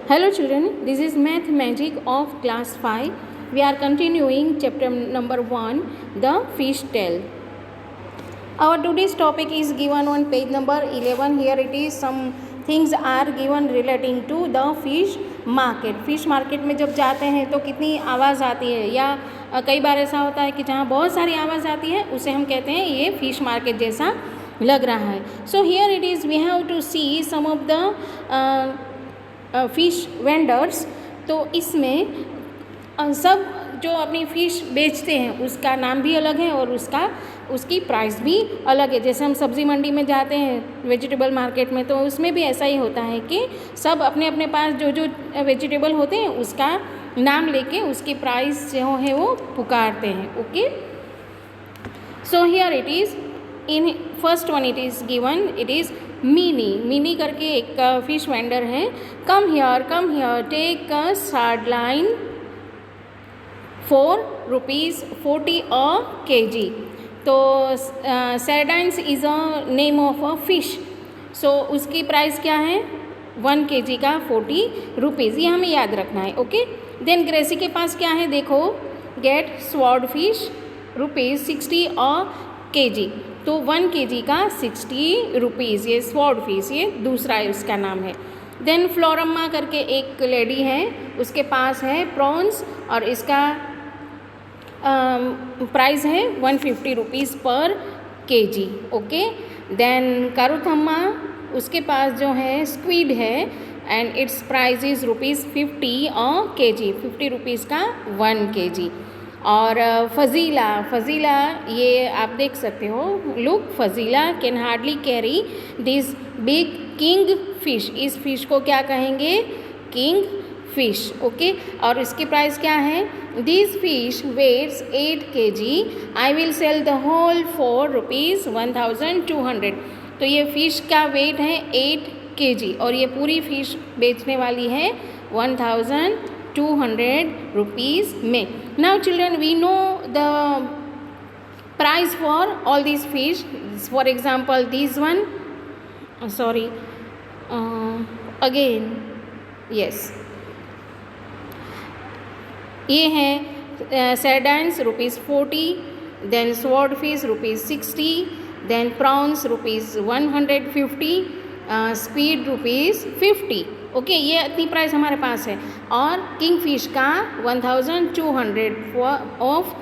Hello children, this is Math Magic of class 5. We are continuing chapter number 1, the fish tail. Our today's topic is given on page number 11. Here it is, some things are given relating to the fish market. Fish market में जब जाते हैं तो कितनी आवाज़ आती है, या कई बार ऐसा होता है कि जहाँ बहुत सारी आवाज़ आती है उसे हम कहते हैं ये फिश मार्केट जैसा लग रहा है. So here it is we have to see some of the fish vendors. तो इसमें सब जो अपनी फ़िश बेचते हैं उसका नाम भी अलग है और उसकी प्राइस भी अलग है. जैसे हम सब्ज़ी मंडी में जाते हैं वेजिटेबल मार्केट में, तो उसमें भी ऐसा ही होता है कि सब अपने अपने पास जो जो वेजिटेबल होते हैं उसका नाम लेके उसकी प्राइस जो है वो पुकारते हैं. Okay, so here it is in first one it is given, it is Mini करके एक फिश वेंडर है. Come here take a sardine ₹4.40 a kg. तो sardines is a name of a fish. So उसकी प्राइस क्या है, 1 kg का ₹40. ये हमें याद रखना है. ओके, देन ग्रेसी के पास क्या है देखो, get swordfish ₹60 a kg. तो 1 kg का ₹60. ये स्वॉर्ड फिश, ये दूसरा है, उसका नाम है. देन फ्लोरम्मा करके एक लेडी है, उसके पास है प्रॉन्स और इसका प्राइस है ₹150 पर kg. ओके, देन कारुथम्मा, उसके पास जो है स्क्विड है and it's price is ₹50 a kg. ₹50 का 1 kg. और फजीला ये आप देख सकते हो, look Fazila can hardly carry this big king fish. इस फिश को क्या कहेंगे, किंग फिश. ओके, और इसकी प्राइस क्या है, this fish weights 8 kg. I will sell the whole for ₹1200. तो ये फिश का वेट है 8 kg और ये पूरी फिश बेचने वाली है ₹1200 में. Now children, we know the price for all these fish. For example, this one, again, yes, ये है sardines ₹40, then swordfish ₹60, then prawns ₹150, squid ₹50. Okay, ये इतनी प्राइस हमारे पास है. और किंग फिश का 1200 of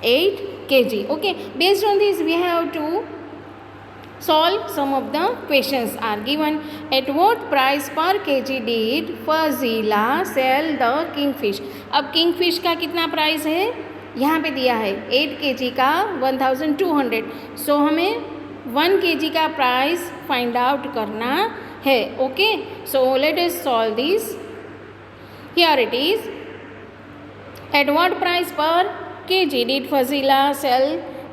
8 kg. Okay, based on this we have to solve some of the questions are given. At what price per kg did Fazila sell the kingfish? अब kingfish का कितना price है, यहाँ पे दिया है 8 kg का 1200. सो हमें 1 kg का प्राइस फाइंड आउट करना है. Okay, so let us solve this. Here it is, at what price पर kg did Fazila sell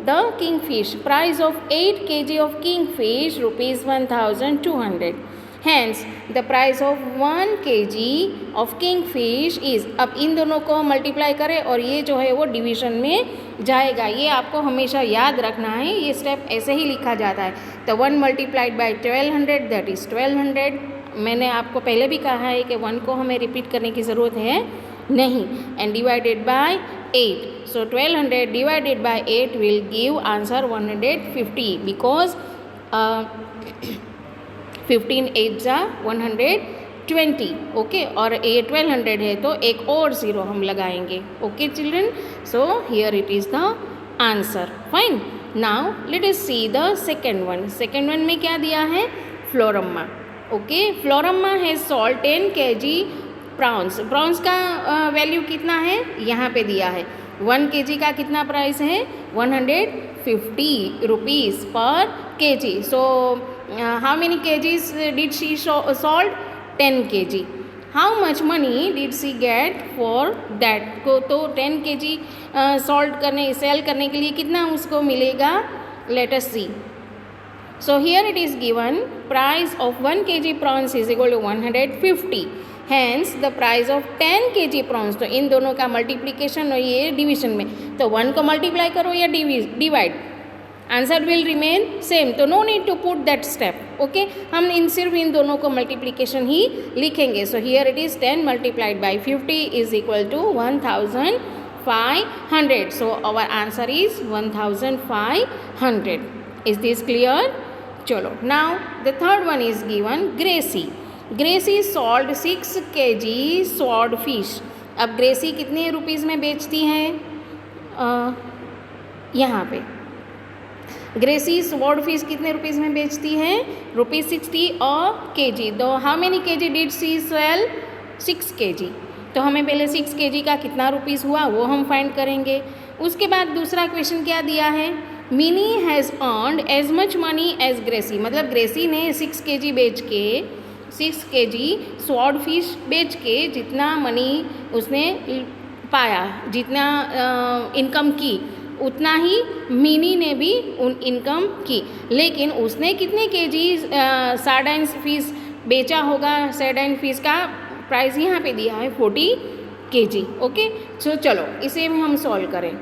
the kingfish? Price of 8 kg of kingfish ₹1200. Hence the price of 1 kg of kingfish is. अब इन दोनों को multiply करें और ये जो है वो डिवीजन में जाएगा. ये आपको हमेशा याद रखना है, ये स्टेप ऐसे ही लिखा जाता है. तो 1 मल्टीप्लाइड बाई 1200 दैट इज़ 1200. मैंने आपको पहले भी कहा है कि 1 को हमें रिपीट करने की ज़रूरत है नहीं. And divided by 8. So 1200 divided by 8 will give answer 150 because 15 8s are 120. Okay, और ये 1200 है तो एक और ज़ीरो हम लगाएंगे. Okay children, so here it is the answer. Fine, now let us see the second one. Second one में क्या दिया है, Floramma. Okay, Floramma has sold 10 kg prawns. Prawns का वैल्यू कितना है, यहाँ पे दिया है. 1 kg का कितना प्राइस है, ₹150 पर kg. So how many kgs did she sold, 10 kg. How much money did she get for that को, तो 10 kg सेल करने के लिए कितना उसको मिलेगा, let us see. So here it is given, price of 1 kg prawns is equal to 150. Hence the price of 10 kg prawns. तो इन दोनों का मल्टीप्लिकेशन और ये डिवीजन में, तो 1 को मल्टीप्लाई करो या divide. Answer will remain same, तो no need to put that step. Okay, हम सिर्फ इन दोनों को मल्टीप्लीकेशन ही लिखेंगे. So here it is 10 multiplied by 50 is equal to 1500. So our answer is 1500. Is this clear? चलो, now the third one is given Gracie. Gracie sold 6 kg swordfish. अब Gracie कितने रुपीज़ में बेचती है? यहाँ पे ग्रेसी स्वॉर्ड फिश कितने rupees में बेचती है? ₹60 और kg. तो how many kg did she sell? 6 kg. तो हमें पहले 6 kg का कितना रुपीज़ हुआ वो हम फाइंड करेंगे. उसके बाद दूसरा क्वेश्चन क्या दिया है? Mini has earned as much money as Gracy. मतलब ग्रेसी ने 6 kg बेच के 6 kg स्वॉर्ड फिश बेच के जितना मनी उसने पाया, जितना इनकम की, उतना ही मिनी ने भी इनकम की. लेकिन उसने कितने kg सार्डाइन फिश बेचा होगा? सार्डाइन फिश का प्राइस यहाँ पे दिया है 40 kg. ओके, सो चलो इसे हम सॉल्व करें.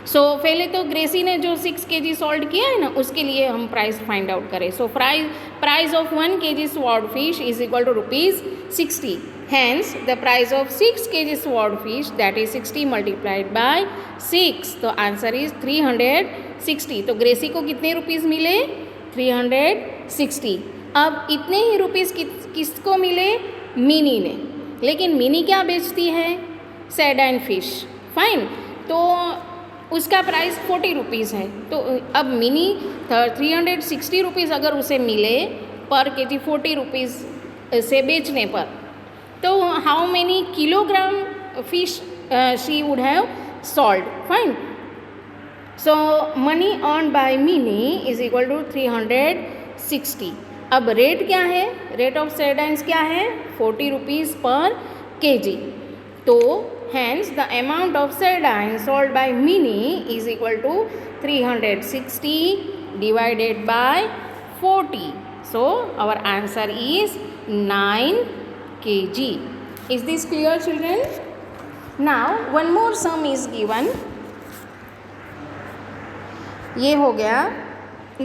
सो पहले तो ग्रेसी ने जो 6 kg सॉल्व किया है ना, उसके लिए हम प्राइस फाइंड आउट करें. So price of 1 kg swordfish is equal to ₹60. Hence the price of 6 kg swordfish that is 60 multiplied by 6. तो आंसर इज 360. तो ग्रेसी को कितने रुपीज़ मिले? 360. अब इतने ही रुपीज़ किसको मिले? मिनी ने. लेकिन मिनी क्या बेचती है? Sardine fish. फाइन, तो उसका प्राइस 40 रुपीज़ है. तो अब मिनी 360 रुपीज़ अगर उसे मिले पर kg 40 रुपीज़ से बेचने पर, तो how many kilogram fish she would have sold. Fine, so money earn by Mini is equal to 360. अब रेट क्या है? रेट ऑफ सार्डाइन्स क्या है? 40 रुपीज़ पर kg. तो hence the amount of sardines sold by Mini is equal to 360 divided by 40. So our answer is 9 kg. Is this clear, children? Now one more sum is given. ये हो गया.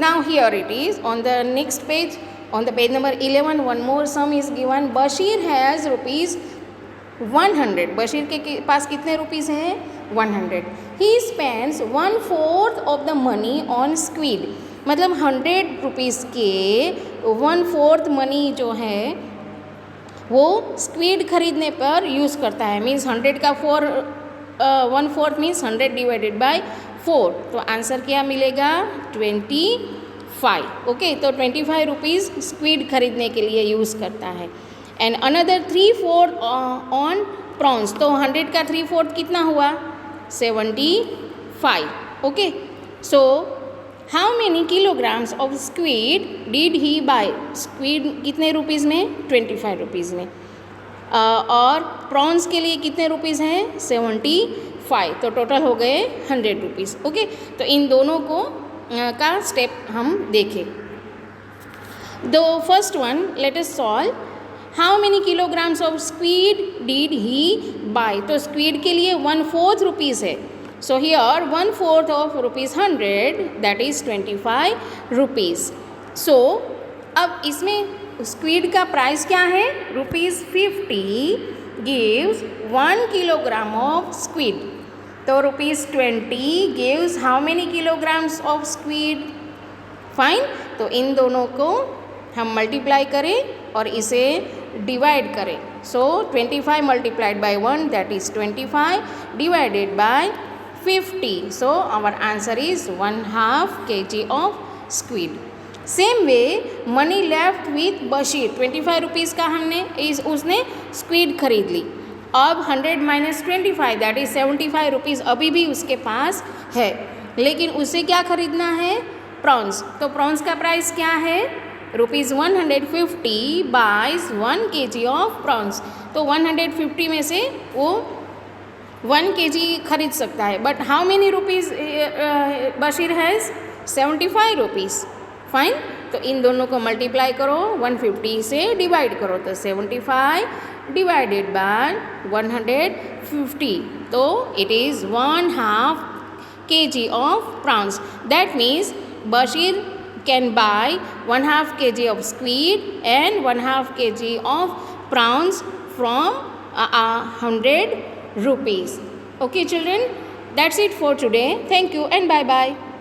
Now here it is on the next page, on the page number 11. One more sum is given. Bashir has ₹100. Bashir के पास कितने rupees हैं? 100. He spends 1/4 of the money on squid. मतलब 100 rupees के 1/4 money जो है वो स्क्वीड खरीदने पर यूज़ करता है. मीन्स 100 का 1/4 मीन्स 100 डिवाइडेड बाय 4. तो आंसर क्या मिलेगा? 25. ओके, तो 25 रुपीज़ स्क्वीड खरीदने के लिए यूज़ करता है. And another 3/4 on prawns. तो 100 का 3/4 कितना हुआ? 75. Okay, so how many kilograms of squid did he buy. Squid कितने रुपीज़ में? 25 रुपीज़ में. और प्रॉन्स के लिए कितने रुपीज़ हैं? 75. तो टोटल हो गए 100 रुपीज़. ओके, तो इन दोनों को का स्टेप हम देखें. The first one let us solve. How many kilograms of squid did he buy. तो स्क्वीड के लिए 1/4 रुपीज़ है. So here 1/4 of ₹100 that is 25 rupees. So अब इसमें स्क्वीड का प्राइस क्या है? ₹50 गिव्स 1 किलोग्राम ऑफ स्क्वीड. तो ₹20 gives how many kilograms of squid. Fine, तो इन दोनों को हम मल्टीप्लाई करें और इसे डिवाइड करें. So 25 multiplied by 1 that is 25 divided by 50. So our answer is 1/2 kg of squid. Same way money left with Bashir. 25 rupees का उसने स्क्वीड खरीद ली. अब 100 माइनस 25 दैट इज़ 75 रुपीज़ अभी भी उसके पास है. लेकिन उसे क्या खरीदना है? प्रॉन्स. तो प्रॉन्स का प्राइस क्या है? ₹150 बाइज 1 kg ऑफ प्रॉन्स. तो 150 में से वो 1 kg खरीद सकता है. But how many rupees Bashir has? 75 rupees. Fine, तो इन दोनों को मल्टीप्लाई करो, 150 से डिवाइड करो. तो 75 डिवाइडेड बाय 150. तो it is 1/2 kg of prawns. That means Bashir can buy 1/2 kg of squid and 1/2 kg of prawns from 100 rupees. Okay children, that's it for today. Thank you and bye bye.